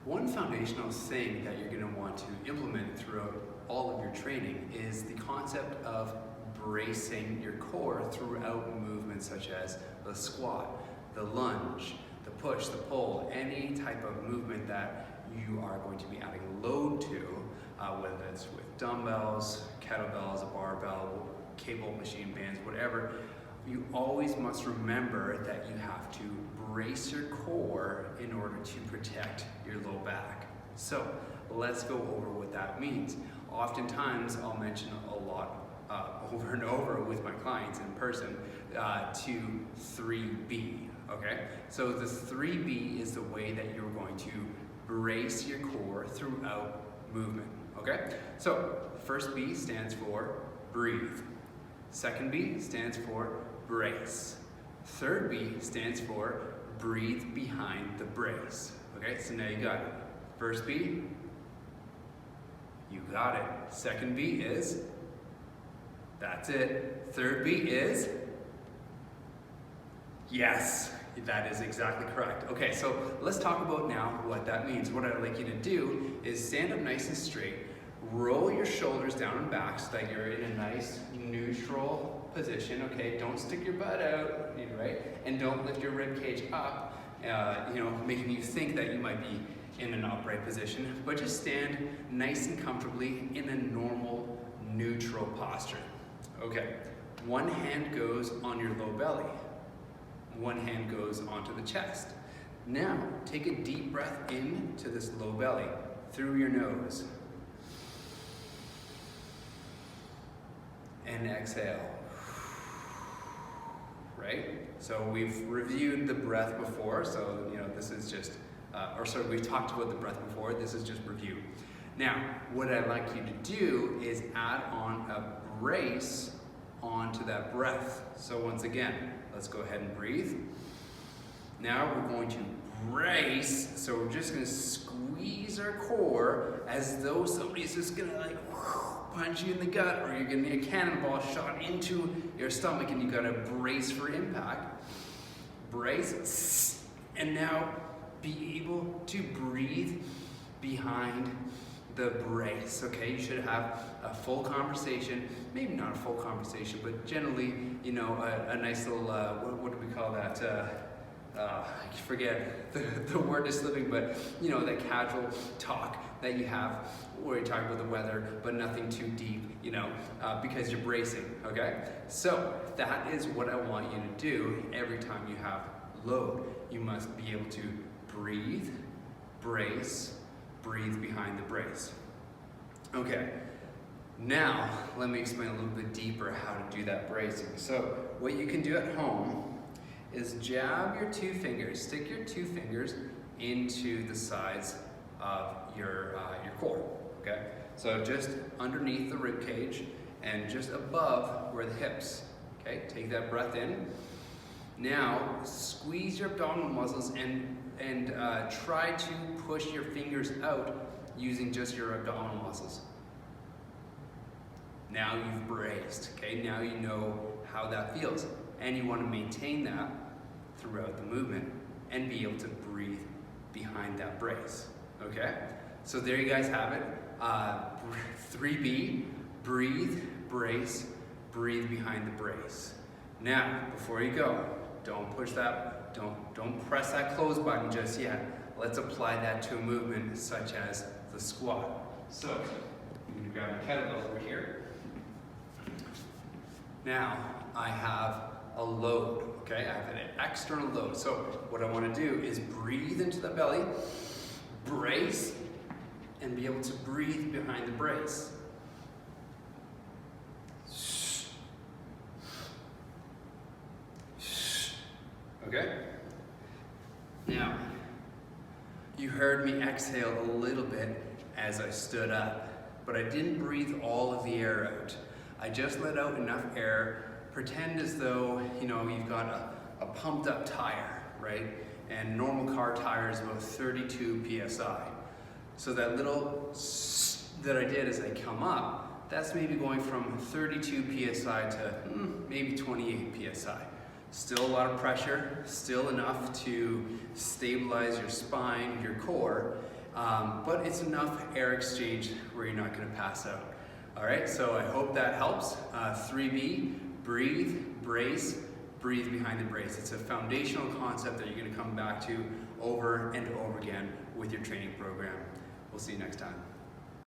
One foundational thing that you're going to want to implement throughout all of your training is the concept of bracing your core throughout movements such as the squat, the lunge, the push, the pull, any type of movement that you are going to be adding load to, whether it's with dumbbells, kettlebells, a barbell, cable machine bands, whatever. You always must remember that you have to brace your core in order to protect your low back. So let's go over what that means. Oftentimes I'll mention a lot over and over with my clients in person to 3B, okay? So the 3B is the way that you're going to brace your core throughout movement, okay? So first B stands for breathe. Second B stands for brace. Third B stands for breathe behind the brace. Okay, so now you got it. First B, you got it. Second B is, that's it. Third B is, yes, that is exactly correct. Okay, so let's talk about now what that means. What I'd like you to do is stand up nice and straight, roll your shoulders down and back so that you're in a nice neutral position, okay? Don't stick your butt out, right? And don't lift your rib cage up, making you think that you might be in an upright position, but just stand nice and comfortably in a normal, neutral posture. Okay, one hand goes on your low belly. One hand goes onto the chest. Now, take a deep breath into this low belly through your nose. And exhale. Right? So we've reviewed the breath before, so this is just, we've talked about the breath before, this is just review. Now, what I'd like you to do is add on a brace onto that breath. So once again, let's go ahead and breathe. Now we're going to brace, so we're just gonna squeeze our core as though somebody's just gonna punch you in the gut, or you're gonna need a cannonball shot into your stomach and you gotta brace for impact. Brace, and now be able to breathe behind the brace, okay? You should have a full conversation, maybe not a full conversation, but generally, a nice little, what do we call that? I forget, the word is slipping, but that casual talk that you have where you talk about the weather, but nothing too deep, because you're bracing, okay? So that is what I want you to do every time you have load. You must be able to breathe, brace, breathe behind the brace. Okay, now let me explain a little bit deeper how to do that bracing. So what you can do at home is jab your two fingers, stick your two fingers into the sides of your core, okay? So just underneath the rib cage and just above where the hips, okay? Take that breath in. Now squeeze your abdominal muscles and try to push your fingers out using just your abdominal muscles. Now you've braced, okay? Now you know how that feels. And you want to maintain that throughout the movement and be able to breathe behind that brace, okay? So there you guys have it. 3B, breathe, brace, breathe behind the brace. Now, before you go, don't push that, don't press that close button just yet. Let's apply that to a movement such as the squat. So, I'm gonna grab my kettlebell over here. Now, I have a load, okay? I have an external load. So what I want to do is breathe into the belly, brace, and be able to breathe behind the brace. Okay? Now, you heard me exhale a little bit as I stood up, but I didn't breathe all of the air out. I just let out enough air. Pretend as though, you've got a pumped up tire, right? And normal car tire is about 32 PSI. So that little that I did as I come up, that's maybe going from 32 PSI to maybe 28 PSI. Still a lot of pressure, still enough to stabilize your spine, your core, but it's enough air exchange where you're not gonna pass out. All right, so I hope that helps. 3B, breathe, brace, breathe behind the brace. It's a foundational concept that you're gonna come back to over and over again with your training program. We'll see you next time.